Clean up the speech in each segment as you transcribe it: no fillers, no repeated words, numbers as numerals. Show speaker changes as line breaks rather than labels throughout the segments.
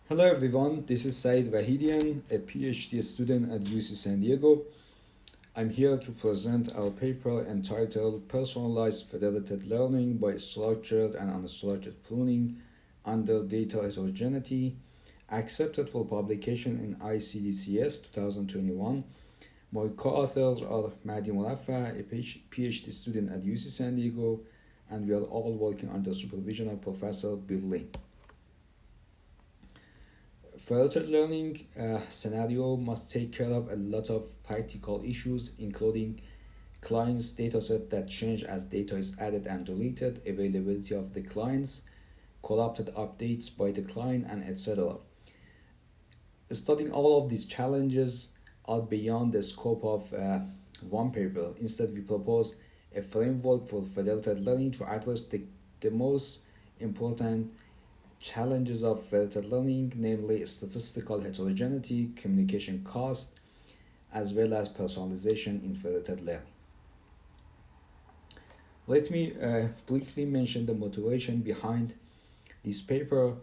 Hello everyone, this is Saeed Vahidian, a PhD student at UC San Diego. I'm here to present our paper entitled Personalized Federated Learning by Structured and Unstructured Pruning under Data Heterogeneity, accepted for publication in ICDCS 2021. My co-authors are Mahdi Morafah, a PhD student at UC San Diego, and we are all working under supervision of Professor Bill Lin. Federated learning scenario must take care of a lot of practical issues, including clients dataset that change as data is added and deleted, availability of the clients, corrupted updates by the client, and etc. Studying all of these challenges are beyond the scope of one paper. Instead, we propose a framework for federated learning to address the most important challenges of federated learning, namely statistical heterogeneity, communication cost, as well as personalization in federated learning. Let me briefly mention the motivation behind this paper.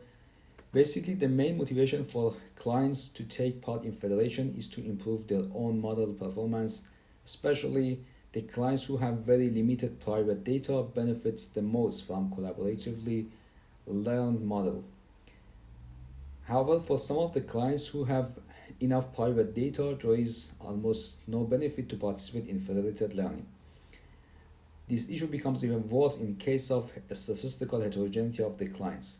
Basically, the main motivation for clients to take part in federation is to improve their own model performance, especially the clients who have very limited private data benefits the most from collaboratively learned model. However, for some of the clients who have enough private data, there is almost no benefit to participate in federated learning. This issue becomes even worse in case of a statistical heterogeneity of the clients.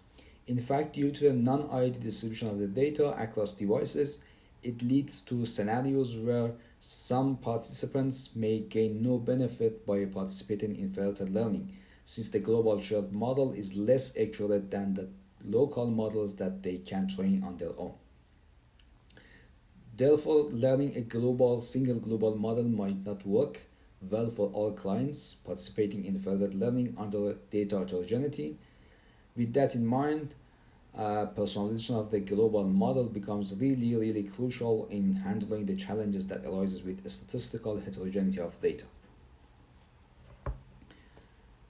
In fact, due to the non-ID distribution of the data across devices, it leads to scenarios where some participants may gain no benefit by participating in federated learning, since the global shared model is less accurate than the local models that they can train on their own. Therefore, learning a single global model might not work well for all clients participating in federated learning under data heterogeneity. With that in mind, personalization of the global model becomes really crucial in handling the challenges that arises with statistical heterogeneity of data.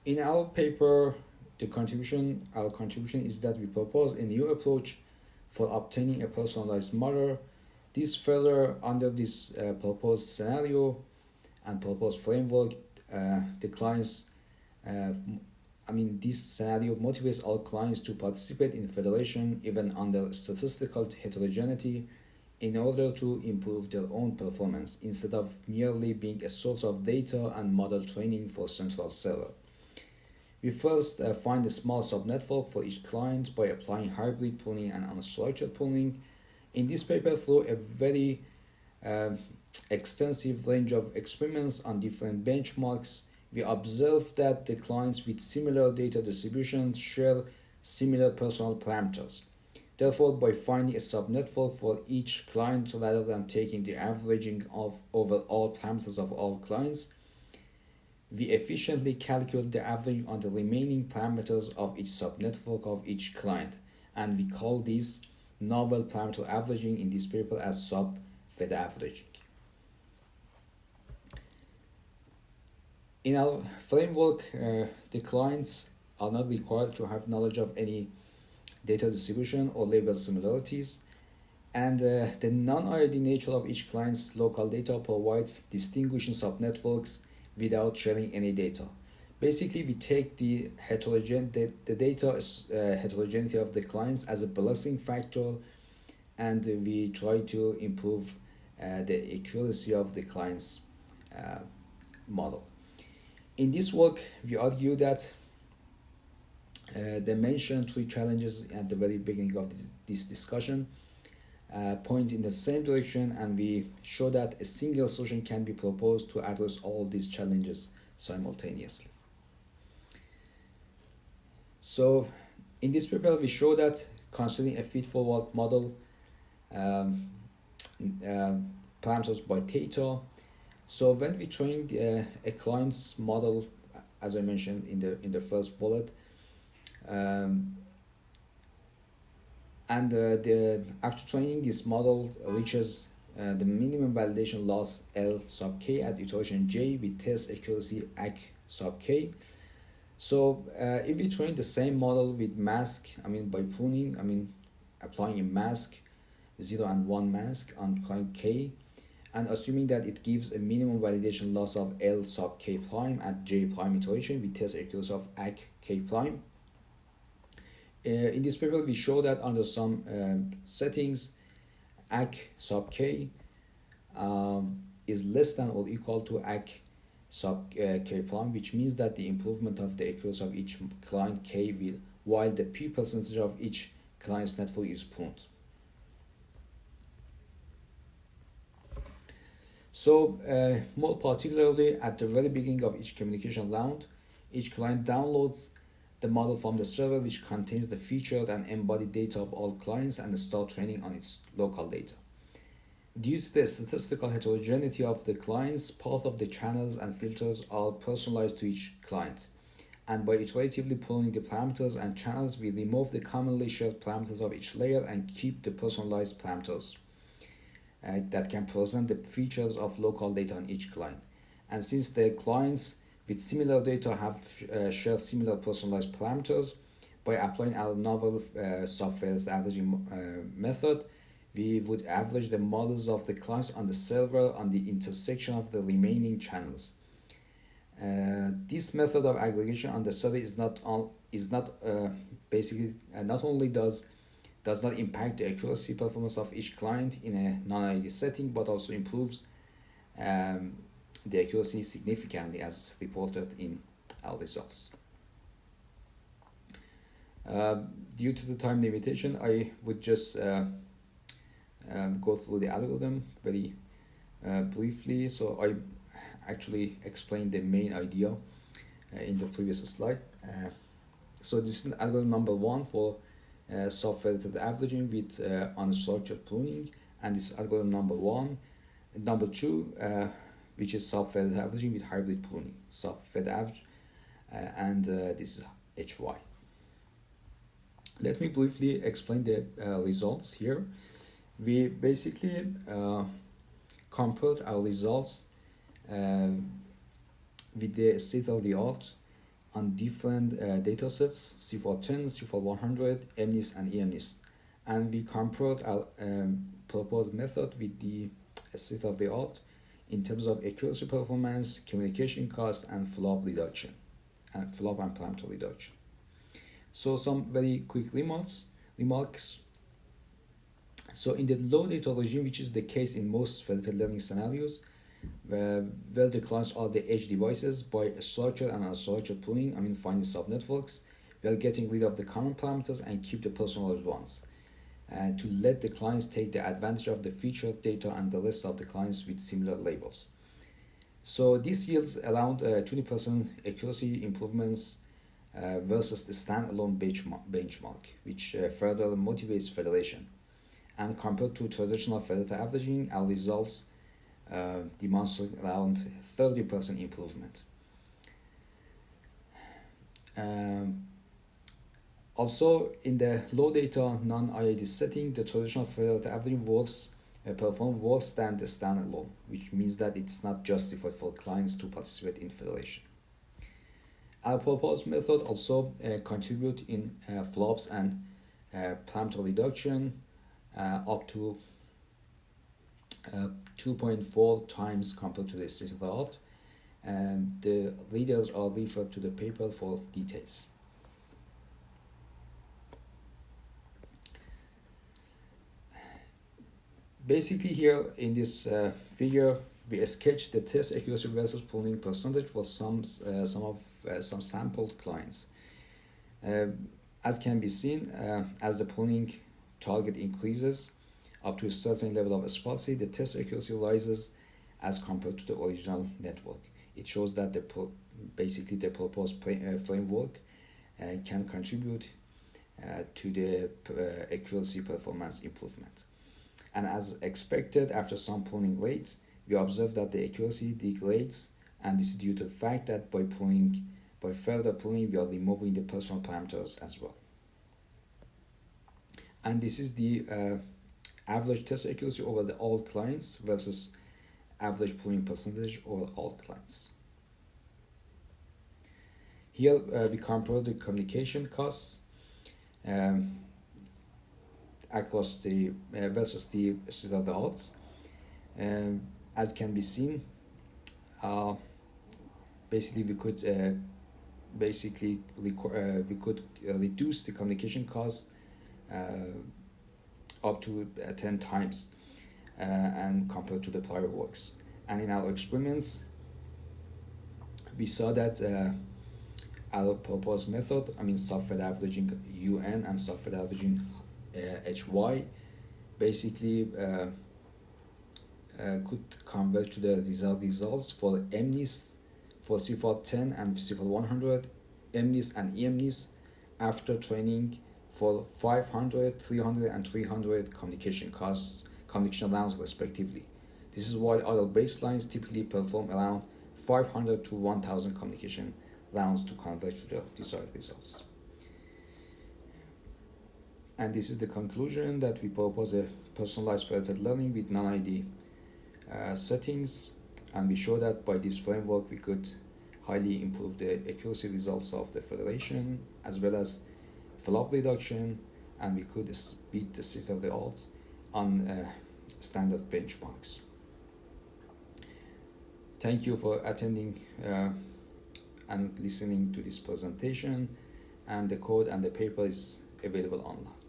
In our paper, our contribution is that we propose a new approach for obtaining a personalized model. This further, under this proposed scenario and proposed framework, this scenario motivates all clients to participate in federation even under statistical heterogeneity in order to improve their own performance instead of merely being a source of data and model training for central server. We first find a small subnetwork for each client by applying hybrid pruning and unstructured pruning. In this paper, through a very extensive range of experiments on different benchmarks, we observe that the clients with similar data distributions share similar personal parameters. Therefore, by finding a subnetwork for each client rather than taking the averaging of over all parameters of all clients, we efficiently calculate the average on the remaining parameters of each subnetwork of each client, and we call this novel parameter averaging in this paper as sub-fed averaging. In our framework, the clients are not required to have knowledge of any data distribution or label similarities, and the non-ID nature of each client's local data provides distinguishing subnetworks without sharing any data. Basically, we take the data heterogeneity of the clients as a balancing factor, and we try to improve the accuracy of the client's model. In this work, we argue that the mentioned three challenges at the very beginning of this discussion point in the same direction, and we show that a single solution can be proposed to address all these challenges simultaneously. So, in this paper, we show that considering a feed-forward model parameters by theta. So when we train a client's model, as I mentioned in the first bullet, after training, this model reaches the minimum validation loss L sub k at iteration j with test accuracy AC sub k. So if we train the same model with mask, by pruning, applying a mask, 0 and 1 mask on client K, and assuming that it gives a minimum validation loss of L sub K prime at J prime iteration, we test accuracy of AC K prime. In this paper, we show that under some settings, AC sub K is less than or equal to AC sub K prime, which means that the improvement of the accuracy of each client K will, while the P percentage of each client's network is pruned. So more particularly at the very beginning of each communication round, each client downloads the model from the server, which contains the featured and embodied data of all clients, and start training on its local data. Due to the statistical heterogeneity of the clients, part of the channels and filters are personalized to each client. And by iteratively pulling the parameters and channels, we remove the commonly shared parameters of each layer and keep the personalized parameters that can present the features of local data on each client. And since the clients with similar data have shared similar personalized parameters, by applying our novel sub-Federated averaging method, we would average the models of the clients on the server on the intersection of the remaining channels. This method of aggregation on the server not only does not impact the accuracy performance of each client in a non-IED setting, but also improves the accuracy significantly, as reported in our results. Due to the time limitation, I would just go through the algorithm very briefly. So I actually explained the main idea in the previous slide. So this is algorithm number 1 for sub-Federated averaging with unstructured pruning, and this is algorithm number 2, which is sub-Federated averaging with hybrid pruning, sub-Fed average, and this is HY. Let me briefly explain the results here. We basically compared our results with the state-of-the-art on different data sets, C410, C4100, MNIST, and EMNIST. And we compared our proposed method with the state-of-the-art in terms of accuracy performance, communication cost, and flop reduction, and flop and parameter reduction. So some very quick remarks. So in the low data regime, which is the case in most federated learning scenarios, where the clients are the edge devices, by structured and unstructured pruning, finding subnetworks, we are getting rid of the common parameters and keep the personalized ones, to let the clients take the advantage of the featured data and the rest of the clients with similar labels. So this yields around 20% accuracy improvements versus the standalone benchmark, which further motivates federation. And compared to traditional federated averaging, our results demonstrate around 30% improvement. Also, in the low data non-IED setting, the traditional federated averaging perform worse than the standalone, which means that it's not justified for clients to participate in federation. Our proposed method also contribute in flops and parameter reduction up to 2.4 times compared to the state-of-the-art. The readers are referred to the paper for details. Basically, here in this figure, we sketch the test accuracy versus pruning percentage for some sampled clients. As can be seen, as the pruning target increases up to a certain level of sparsity, the test accuracy rises as compared to the original network. It shows that the proposed framework can contribute to the accuracy performance improvement. And as expected, after some pruning rates, we observe that the accuracy degrades, and this is due to the fact that by further pruning, we are removing the personal parameters as well. And this is the average test accuracy over all clients versus average pruning percentage over all clients. Here we compare the communication costs. across the versus the state of the art. As can be seen, basically we could reduce the communication cost up to 10 times and compared to the prior works. And in our experiments, we saw that our proposed method, subfield averaging UN and subfield averaging HY, basically could converge to the results for MNIST, for CFAR 10 and CFAR 100, MNIST and EMNIST after training for 500, 300, and 300 communication rounds respectively. This is why other baselines typically perform around 500 to 1000 communication rounds to converge to the desired results. And this is the conclusion, that we propose a personalized federated learning with non-ID settings, and we show that by this framework we could highly improve the accuracy results of the federation as well as flop reduction, and we could beat the state of the art on standard benchmarks. Thank you for attending and listening to this presentation, and the code and the paper is available online.